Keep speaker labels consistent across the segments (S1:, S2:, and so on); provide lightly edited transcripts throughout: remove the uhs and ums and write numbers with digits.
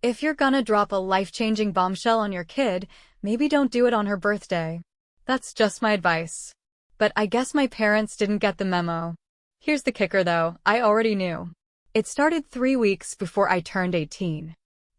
S1: If you're gonna drop a life-changing bombshell on your kid, maybe don't do it on her birthday. That's just my advice. But I guess my parents didn't get the memo. Here's the kicker though, I already knew. It started 3 weeks before I turned 18.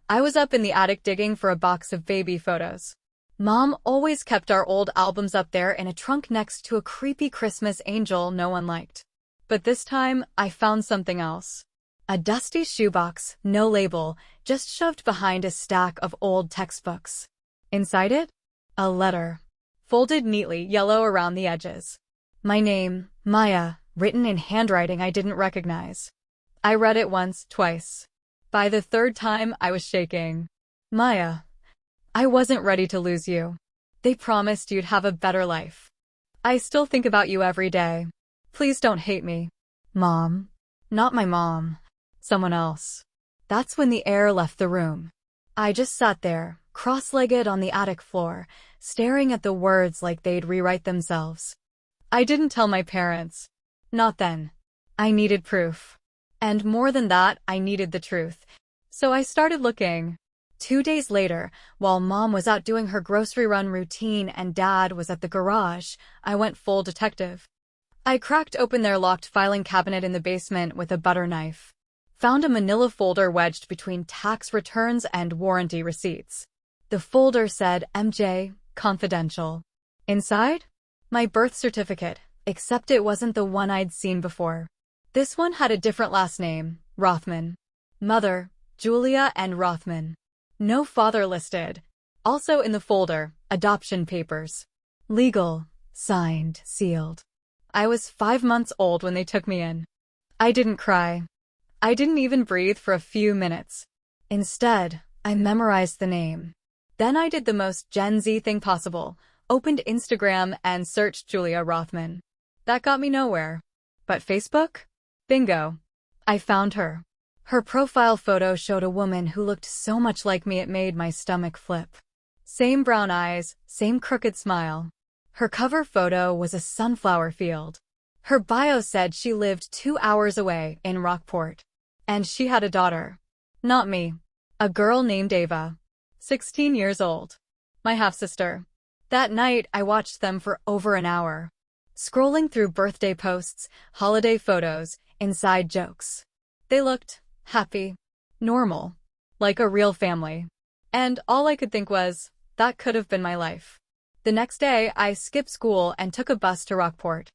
S1: I was up in the attic digging for a box of baby photos. Mom always kept our old albums up there in a trunk next to a creepy Christmas angel no one liked. But this time, I found something else. A dusty shoebox, no label, just shoved behind a stack of old textbooks. Inside it? A letter. Folded neatly, yellow around the edges. My name, Maya, written in handwriting I didn't recognize. I read it once, twice. By the third time, I was shaking. Maya, I wasn't ready to lose you. They promised you'd have a better life. I still think about you every day. Please don't hate me. Mom. Not my mom. Someone else. That's when the air left the room. I just sat there, cross-legged on the attic floor, staring at the words like they'd rewrite themselves. I didn't tell my parents. Not then. I needed proof. And more than that, I needed the truth. So I started looking. 2 days later, while Mom was out doing her grocery run routine and Dad was at the garage, I went full detective. I cracked open their locked filing cabinet in the basement with a butter knife. Found a manila folder wedged between tax returns and warranty receipts. The folder said MJ, confidential. Inside? My birth certificate, except it wasn't the one I'd seen before. This one had a different last name, Rothman. Mother, Julia N. Rothman. No father listed. Also in the folder, adoption papers. Legal, signed, sealed. I was 5 months old when they took me in. I didn't cry. I didn't even breathe for a few minutes. Instead, I memorized the name. Then I did the most Gen Z thing possible, opened Instagram and searched Julia Rothman. That got me nowhere. But Facebook? Bingo. I found her. Her profile photo showed a woman who looked so much like me it made my stomach flip. Same brown eyes, same crooked smile. Her cover photo was a sunflower field. Her bio said she lived 2 hours away in Rockport. And she had a daughter. Not me. A girl named Ava. 16 years old. My half-sister. That night, I watched them for over an hour. Scrolling through birthday posts, holiday photos, inside jokes. They looked happy. Normal. Like a real family. And all I could think was, that could have been my life. The next day, I skipped school and took a bus to Rockport.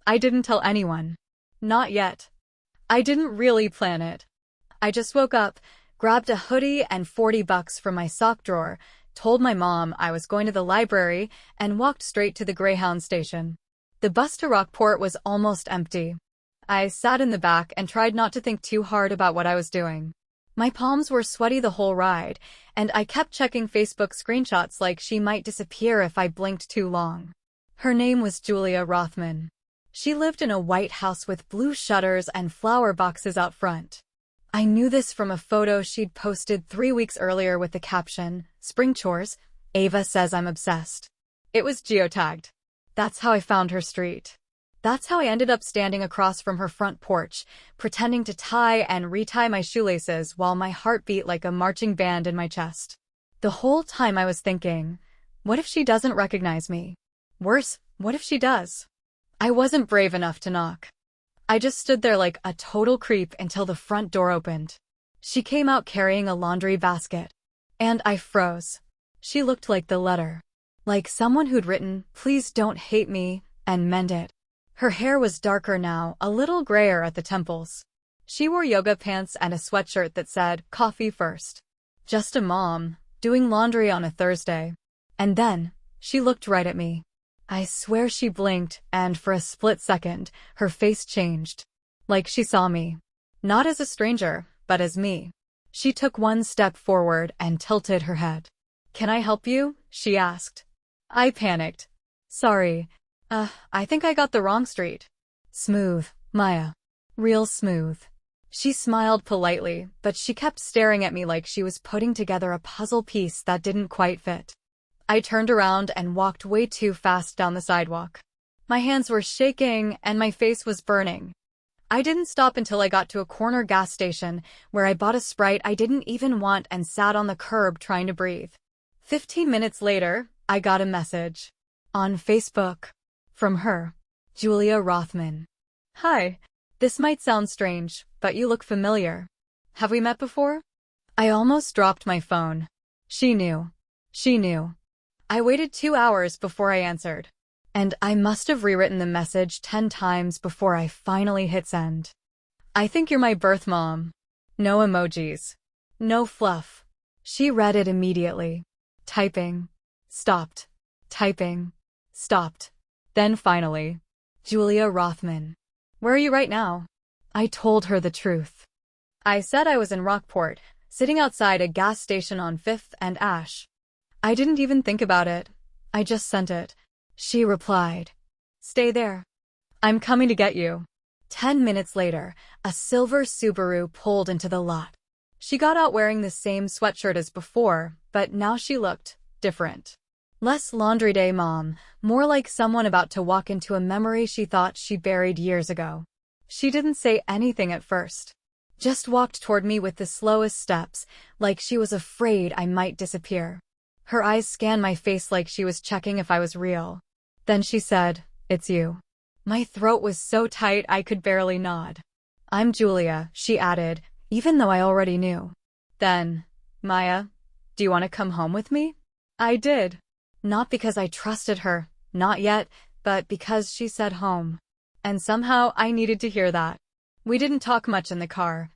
S1: I didn't tell anyone. Not yet. I didn't really plan it. I just woke up, grabbed a hoodie and $40 from my sock drawer, told my mom I was going to the library, and walked straight to the Greyhound station. The bus to Rockport was almost empty. I sat in the back and tried not to think too hard about what I was doing. My palms were sweaty the whole ride, and I kept checking Facebook screenshots like she might disappear if I blinked too long. Her name was Julia Rothman. She lived in a white house with blue shutters and flower boxes out front. I knew this from a photo she'd posted 3 weeks earlier with the caption, "Spring chores, Ava says I'm obsessed." It was geotagged. That's how I found her street. That's how I ended up standing across from her front porch, pretending to tie and retie my shoelaces while my heart beat like a marching band in my chest. The whole time I was thinking, what if she doesn't recognize me? Worse, what if she does? I wasn't brave enough to knock. I just stood there like a total creep until the front door opened. She came out carrying a laundry basket. And I froze. She looked like the letter. Like someone who'd written, "Please don't hate me," and meant it. Her hair was darker now, a little grayer at the temples. She wore yoga pants and a sweatshirt that said, "Coffee first." Just a mom, doing laundry on a Thursday. And then, she looked right at me. I swear she blinked, and for a split second, her face changed. Like she saw me. Not as a stranger, but as me. She took one step forward and tilted her head. "Can I help you?" she asked. I panicked. "Sorry. I think I got the wrong street." "Smooth, Maya. Real smooth." She smiled politely, but she kept staring at me like she was putting together a puzzle piece that didn't quite fit. I turned around and walked way too fast down the sidewalk. My hands were shaking and my face was burning. I didn't stop until I got to a corner gas station where I bought a Sprite I didn't even want and sat on the curb trying to breathe. 15 minutes later, I got a message. On Facebook. From her. Julia Rothman. Hi. This might sound strange, but you look familiar. Have we met before? I almost dropped my phone. She knew. She knew. I waited 2 hours before I answered. And I must have rewritten the message 10 times before I finally hit send. I think you're my birth mom. No emojis. No fluff. She read it immediately. Typing. Stopped. Typing. Stopped. Then finally. Julia Rothman. Where are you right now? I told her the truth. I said I was in Rockport, sitting outside a gas station on 5th and Ash. I didn't even think about it. I just sent it. She replied. Stay there. I'm coming to get you. 10 minutes later, a silver Subaru pulled into the lot. She got out wearing the same sweatshirt as before, but now she looked different. Less laundry day mom, more like someone about to walk into a memory she thought she buried years ago. She didn't say anything at first. Just walked toward me with the slowest steps, like she was afraid I might disappear. Her eyes scanned my face like she was checking if I was real. Then she said, It's you. My throat was so tight I could barely nod. I'm Julia, she added, even though I already knew. Then, Maya, do you want to come home with me? I did. Not because I trusted her, not yet, but because she said home. And somehow I needed to hear that. We didn't talk much in the car.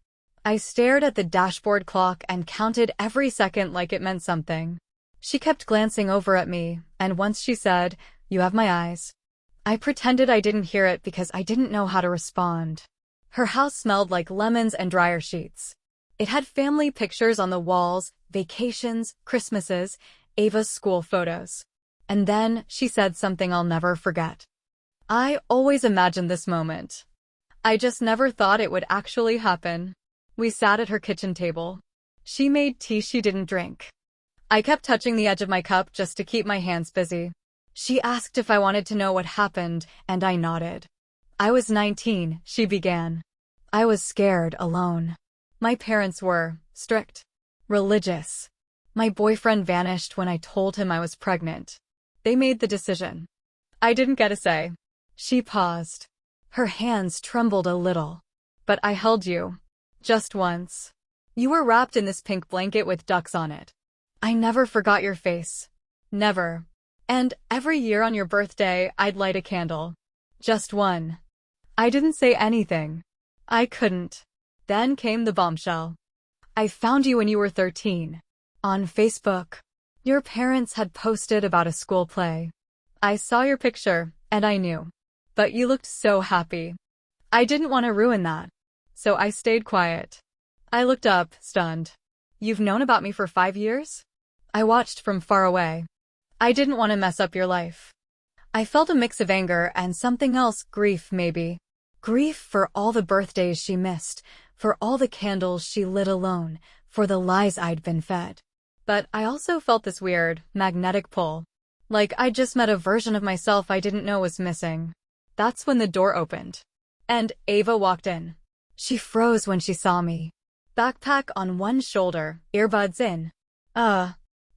S1: I stared at the dashboard clock and counted every second like it meant something. She kept glancing over at me, and once she said, You have my eyes. I pretended I didn't hear it because I didn't know how to respond. Her house smelled like lemons and dryer sheets. It had family pictures on the walls, vacations, Christmases, Ava's school photos. And then she said something I'll never forget. I always imagined this moment. I just never thought it would actually happen. We sat at her kitchen table. She made tea she didn't drink. I kept touching the edge of my cup just to keep my hands busy. She asked if I wanted to know what happened, and I nodded. I was 19, she began. I was scared, alone. My parents were strict, religious. My boyfriend vanished when I told him I was pregnant. They made the decision. I didn't get a say. She paused. Her hands trembled a little. But I held you. Just once. You were wrapped in this pink blanket with ducks on it. I never forgot your face. Never. And every year on your birthday, I'd light a candle. Just one. I didn't say anything. I couldn't. Then came the bombshell. I found you when you were 13. On Facebook. Your parents had posted about a school play. I saw your picture, and I knew. But you looked so happy. I didn't want to ruin that. So I stayed quiet. I looked up, stunned. You've known about me for 5 years? I watched from far away. I didn't want to mess up your life. I felt a mix of anger and something else, grief maybe. Grief for all the birthdays she missed, for all the candles she lit alone, for the lies I'd been fed. But I also felt this weird, magnetic pull. Like I'd just met a version of myself I didn't know was missing. That's when the door opened. And Ava walked in. She froze when she saw me. Backpack on one shoulder, earbuds in.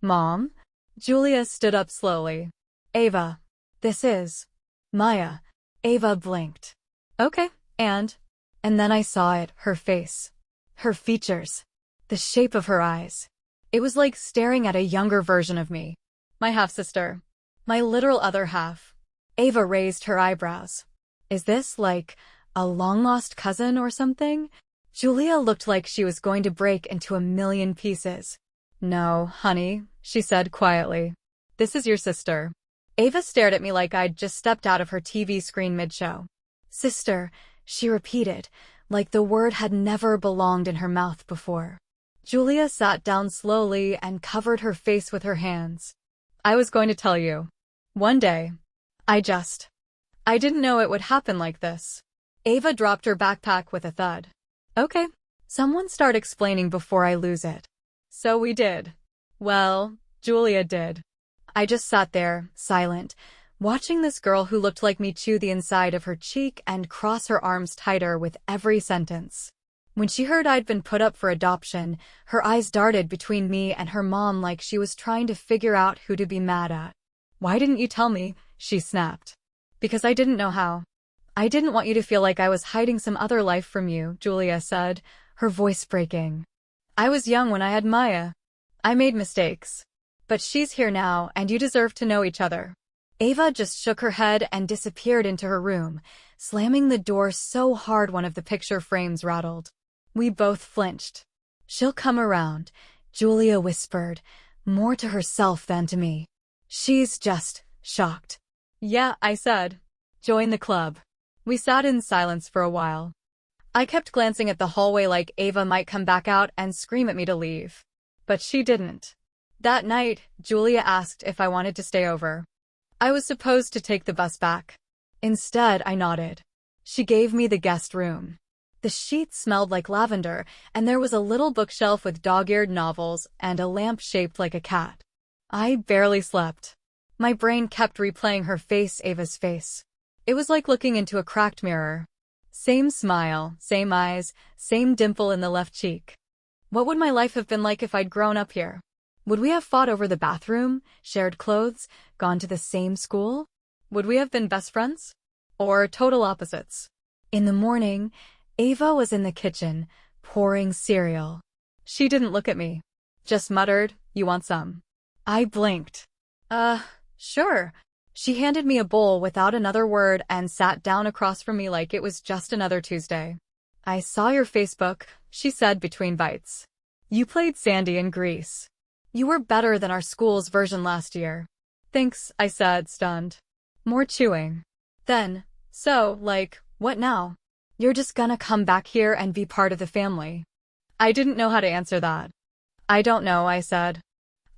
S1: Mom? Julia stood up slowly. Ava. This is Maya. Ava blinked. Okay, and then I saw it, her face. Her features. The shape of her eyes. It was like staring at a younger version of me. My half-sister. My literal other half. Ava raised her eyebrows. Is this like a long-lost cousin or something? Julia looked like she was going to break into a million pieces. No, honey, she said quietly. This is your sister. Ava stared at me like I'd just stepped out of her TV screen mid-show. Sister, she repeated, like the word had never belonged in her mouth before. Julia sat down slowly and covered her face with her hands. I was going to tell you. One day. I didn't know it would happen like this. Ava dropped her backpack with a thud. Okay. Someone start explaining before I lose it. So we did. Well, Julia did. I just sat there, silent, watching this girl who looked like me chew the inside of her cheek and cross her arms tighter with every sentence. When she heard I'd been put up for adoption, her eyes darted between me and her mom like she was trying to figure out who to be mad at. "Why didn't you tell me?" she snapped. "Because I didn't know how. I didn't want you to feel like I was hiding some other life from you," Julia said, her voice breaking. "I was young when I had Maya. I made mistakes. But she's here now, and you deserve to know each other." Ava just shook her head and disappeared into her room, slamming the door so hard one of the picture frames rattled. We both flinched. "She'll come around," Julia whispered, more to herself than to me. "She's just shocked." "Yeah," I said. "Join the club." We sat in silence for a while. I kept glancing at the hallway like Ava might come back out and scream at me to leave. But she didn't. That night, Julia asked if I wanted to stay over. I was supposed to take the bus back. Instead, I nodded. She gave me the guest room. The sheets smelled like lavender, and there was a little bookshelf with dog-eared novels and a lamp shaped like a cat. I barely slept. My brain kept replaying her face, Ava's face. It was like looking into a cracked mirror. Same smile, same eyes, same dimple in the left cheek. What would my life have been like if I'd grown up here? Would we have fought over the bathroom, shared clothes, gone to the same school? Would we have been best friends? Or total opposites? In the morning, Ava was in the kitchen, pouring cereal. She didn't look at me. Just muttered, "You want some?" I blinked. Sure." She handed me a bowl without another word and sat down across from me like it was just another Tuesday. "I saw your Facebook," she said between bites. "You played Sandy in Greece. You were better than our school's version last year." "Thanks," I said, stunned. More chewing. Then, "So, what now? You're just gonna come back here and be part of the family?" I didn't know how to answer that. "I don't know," I said.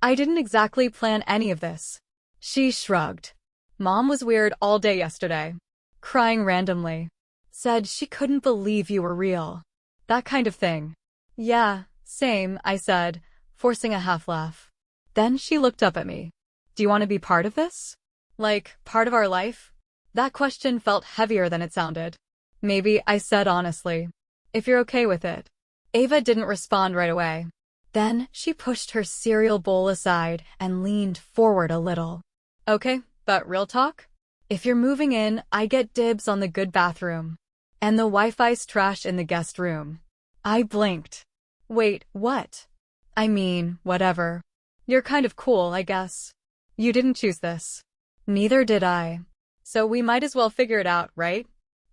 S1: "I didn't exactly plan any of this." She shrugged. "Mom was weird all day yesterday. Crying randomly. Said she couldn't believe you were real. That kind of thing." "Yeah, same," I said, forcing a half laugh. Then she looked up at me. "Do you want to be part of this? Like, part of our life?" That question felt heavier than it sounded. "Maybe," I said honestly. "If you're okay with it." Ava didn't respond right away. Then she pushed her cereal bowl aside and leaned forward a little. "Okay, but real talk? If you're moving in, I get dibs on the good bathroom. And the Wi-Fi's trash in the guest room." I blinked. "Wait, what?" "I mean, whatever. You're kind of cool, I guess. You didn't choose this." "Neither did I. So we might as well figure it out, right?"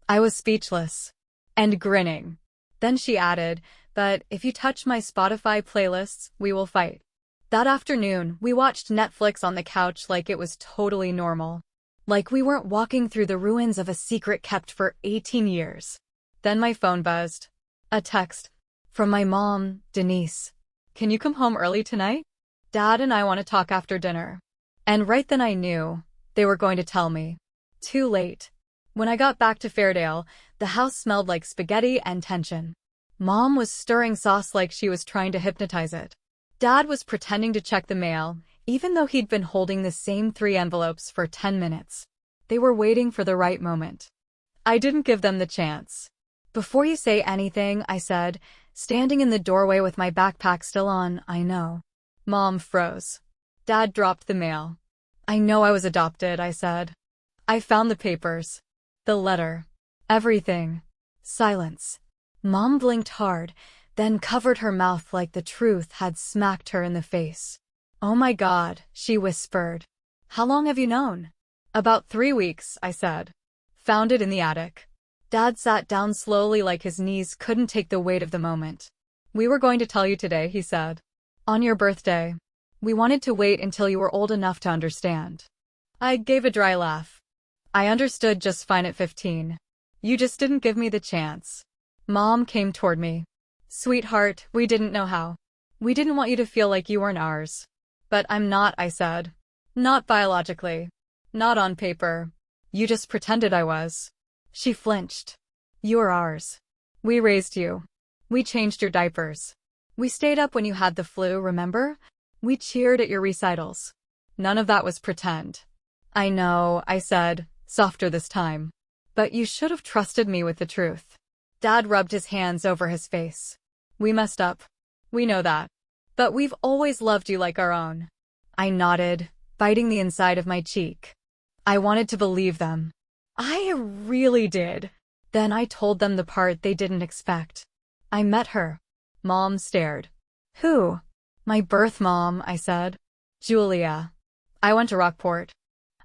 S1: I was speechless. And grinning. Then she added, "But if you touch my Spotify playlists, we will fight." That afternoon, we watched Netflix on the couch like it was totally normal. Like we weren't walking through the ruins of a secret kept for 18 years. Then my phone buzzed. A text. From my mom, Denise. "Can you come home early tonight? Dad and I want to talk after dinner." And right then I knew. They were going to tell me. Too late. When I got back to Fairdale, the house smelled like spaghetti and tension. Mom was stirring sauce like she was trying to hypnotize it. Dad was pretending to check the mail, even though he'd been holding the same 3 envelopes for 10 minutes. They were waiting for the right moment. I didn't give them the chance. "Before you say anything," I said, standing in the doorway with my backpack still on, "I know." Mom froze. Dad dropped the mail. "I know I was adopted," I said. "I found the papers. The letter. Everything." Silence. Mom blinked hard, then covered her mouth like the truth had smacked her in the face. "Oh my God," she whispered. "How long have you known?" "About 3 weeks," I said. "Found it in the attic." Dad sat down slowly like his knees couldn't take the weight of the moment. "We were going to tell you today," he said. "On your birthday. We wanted to wait until you were old enough to understand." I gave a dry laugh. "I understood just fine at 15. You just didn't give me the chance." Mom came toward me. "Sweetheart, we didn't know how. We didn't want you to feel like you weren't ours." "But I'm not," I said. "Not biologically. Not on paper. You just pretended I was." She flinched. "You're ours. We raised you. We changed your diapers. We stayed up when you had the flu, remember? We cheered at your recitals. None of that was pretend." I know, I said, softer this time. But you should have trusted me with the truth. Dad rubbed his hands over his face. We messed up. We know that. But we've always loved you like our own. I nodded, biting the inside of my cheek. I wanted to believe them. I really did. Then I told them the part they didn't expect. I met her. Mom stared. Who? My birth mom, I said. Julia. I went to Rockport.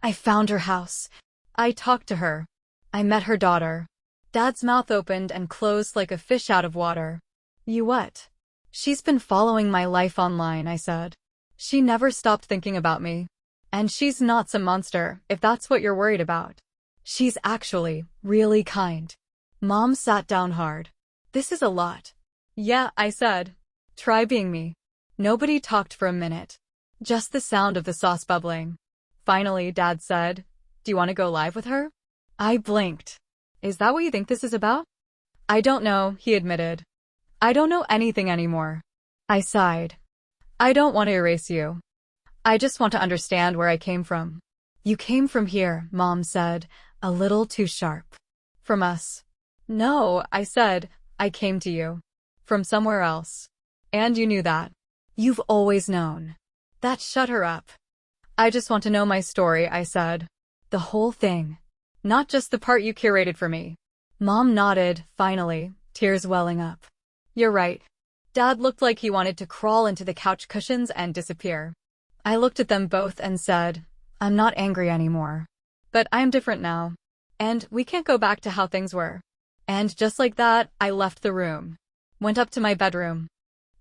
S1: I found her house. I talked to her. I met her daughter. Dad's mouth opened and closed like a fish out of water. You what? She's been following my life online, I said. She never stopped thinking about me. And she's not some monster, if that's what you're worried about. She's actually really kind. Mom sat down hard. This is a lot. Yeah, I said. Try being me. Nobody talked for a minute. Just the sound of the sauce bubbling. Finally, Dad said, do you want to go live with her? I blinked. Is that what you think this is about? I don't know, he admitted. I don't know anything anymore. I sighed. I don't want to erase you. I just want to understand where I came from. You came from here, Mom said, a little too sharp. From us. No, I said, I came to you. From somewhere else. And you knew that. You've always known. That shut her up. I just want to know my story, I said. The whole thing. Not just the part you curated for me. Mom nodded, finally, tears welling up. You're right. Dad looked like he wanted to crawl into the couch cushions and disappear. I looked at them both and said, I'm not angry anymore. But I'm different now. And we can't go back to how things were. And just like that, I left the room. Went up to my bedroom.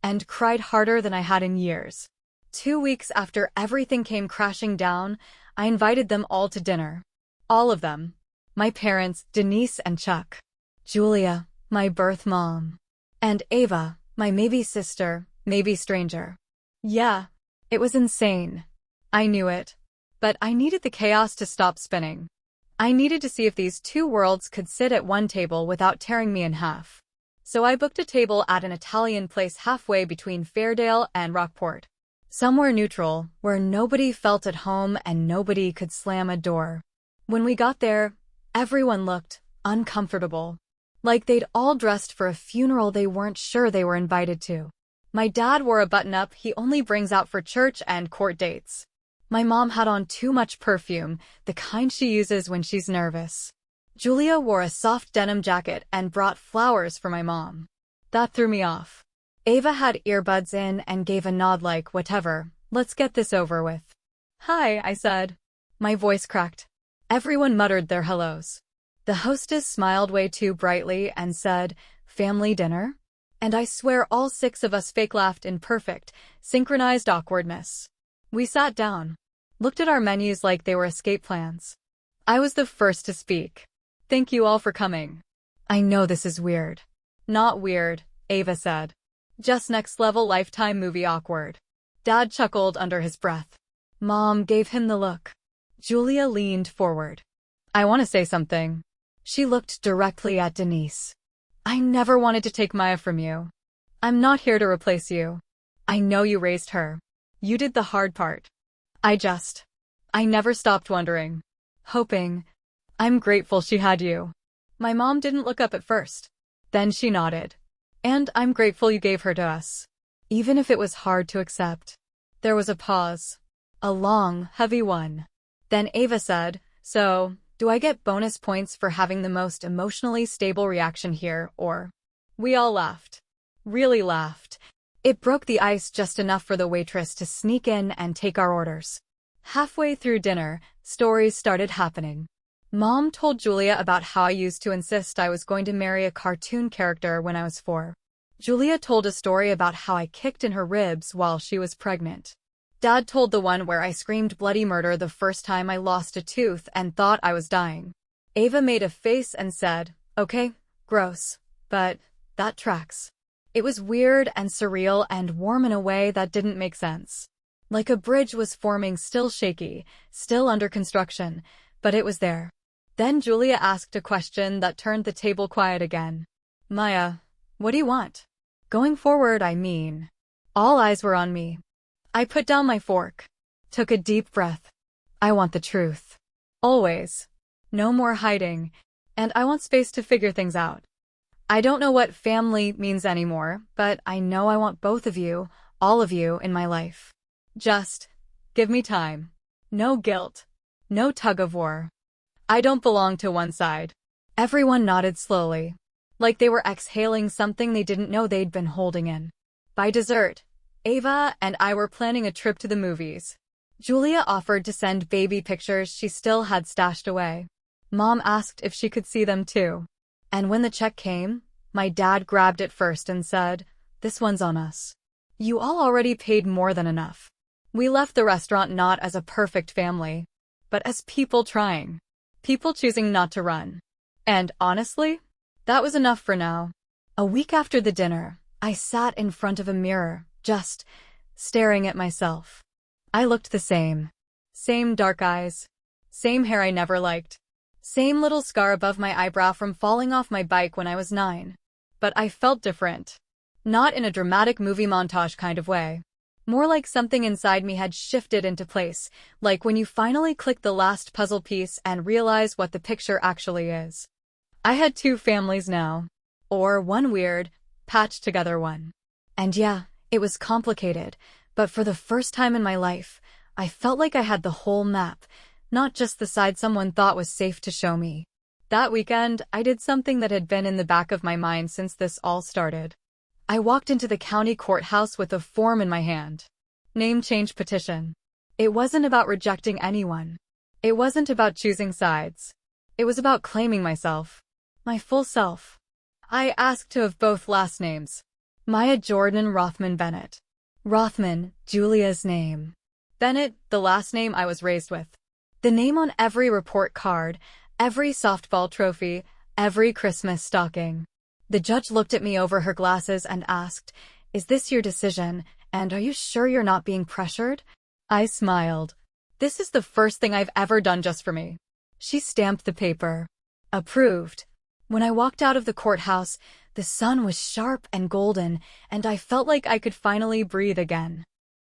S1: And cried harder than I had in years. 2 weeks after everything came crashing down, I invited them all to dinner. All of them. My parents, Denise and Chuck. Julia, my birth mom. And Ava, my maybe sister, maybe stranger. Yeah, it was insane. I knew it. But I needed the chaos to stop spinning. I needed to see if these two worlds could sit at one table without tearing me in half. So I booked a table at an Italian place halfway between Fairdale and Rockport. Somewhere neutral, where nobody felt at home and nobody could slam a door. When we got there, everyone looked uncomfortable. Like they'd all dressed for a funeral they weren't sure they were invited to. My dad wore a button-up he only brings out for church and court dates. My mom had on too much perfume, the kind she uses when she's nervous. Julia wore a soft denim jacket and brought flowers for my mom. That threw me off. Ava had earbuds in and gave a nod like, whatever, let's get this over with. Hi, I said. My voice cracked. Everyone muttered their hellos. The hostess smiled way too brightly and said, family dinner? And I swear all 6 of us fake laughed in perfect, synchronized awkwardness. We sat down. Looked at our menus like they were escape plans. I was the first to speak. Thank you all for coming. I know this is weird. Not weird, Ava said. Just next level Lifetime movie awkward. Dad chuckled under his breath. Mom gave him the look. Julia leaned forward. I want to say something. She looked directly at Denise. I never wanted to take Maya from you. I'm not here to replace you. I know you raised her. You did the hard part. I never stopped wondering. Hoping. I'm grateful she had you. My mom didn't look up at first. Then she nodded. And I'm grateful you gave her to us. Even if it was hard to accept. There was a pause. A long, heavy one. Then Ava said, so, do I get bonus points for having the most emotionally stable reaction here, or? We all laughed. Really laughed. It broke the ice just enough for the waitress to sneak in and take our orders. Halfway through dinner, stories started happening. Mom told Julia about how I used to insist I was going to marry a cartoon character when I was 4. Julia told a story about how I kicked in her ribs while she was pregnant. Dad told the one where I screamed bloody murder the first time I lost a tooth and thought I was dying. Ava made a face and said, okay, gross, but that tracks. It was weird and surreal and warm in a way that didn't make sense. Like a bridge was forming, still shaky, still under construction, but it was there. Then Julia asked a question that turned the table quiet again. Maya, what do you want? Going forward, I mean. All eyes were on me. I put down my fork. Took a deep breath. I want the truth. Always. No more hiding. And I want space to figure things out. I don't know what family means anymore, but I know I want both of you, all of you, in my life. Just give me time. No guilt. No tug of war. I don't belong to one side. Everyone nodded slowly, like they were exhaling something they didn't know they'd been holding in. By dessert, Ava and I were planning a trip to the movies. Julia offered to send baby pictures she still had stashed away. Mom asked if she could see them too. And when the check came, my dad grabbed it first and said, "This one's on us. You all already paid more than enough." We left the restaurant not as a perfect family, but as people trying. People choosing not to run. And honestly, that was enough for now. A week after the dinner, I sat in front of a mirror, just staring at myself. I looked the same. Same dark eyes. Same hair I never liked. Same little scar above my eyebrow from falling off my bike when I was 9. But I felt different. Not in a dramatic movie montage kind of way. More like something inside me had shifted into place, like when you finally click the last puzzle piece and realize what the picture actually is. I had 2 families now. Or one weird, patched together one. And yeah, it was complicated, but for the first time in my life, I felt like I had the whole map, not just the side someone thought was safe to show me. That weekend, I did something that had been in the back of my mind since this all started. I walked into the county courthouse with a form in my hand. Name change petition. It wasn't about rejecting anyone. It wasn't about choosing sides. It was about claiming myself. My full self. I asked to have both last names. Maya Jordan Rothman Bennett. Rothman, Julia's name. Bennett, the last name I was raised with. The name on every report card, every softball trophy, every Christmas stocking. The judge looked at me over her glasses and asked, "Is this your decision, and are you sure you're not being pressured?" I smiled. This is the first thing I've ever done just for me. She stamped the paper. Approved. When I walked out of the courthouse, the sun was sharp and golden, and I felt like I could finally breathe again.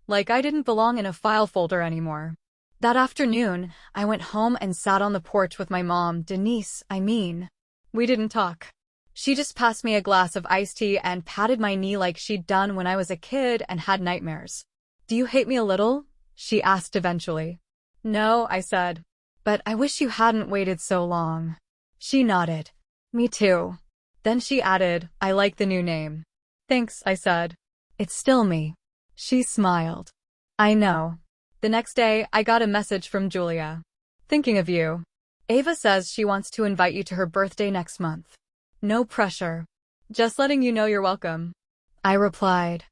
S1: Like I didn't belong in a file folder anymore. That afternoon, I went home and sat on the porch with my mom, Denise, I mean. We didn't talk. She just passed me a glass of iced tea and patted my knee like she'd done when I was a kid and had nightmares. "Do you hate me a little?" she asked eventually. "No," I said. "But I wish you hadn't waited so long." She nodded. "Me too." Then she added, "I like the new name." "Thanks," I said. "It's still me." She smiled. "I know." The next day, I got a message from Julia. "Thinking of you. Ava says she wants to invite you to her birthday next month. No pressure. Just letting you know you're welcome." I replied,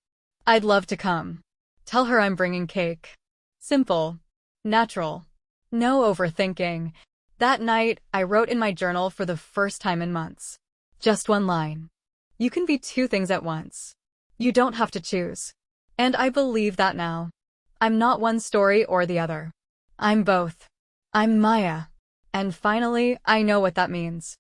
S1: "I'd love to come. Tell her I'm bringing cake." Simple. Natural. No overthinking. That night, I wrote in my journal for the first time in months. Just one line. You can be 2 things at once. You don't have to choose. And I believe that now. I'm not one story or the other. I'm both. I'm Maya. And finally, I know what that means.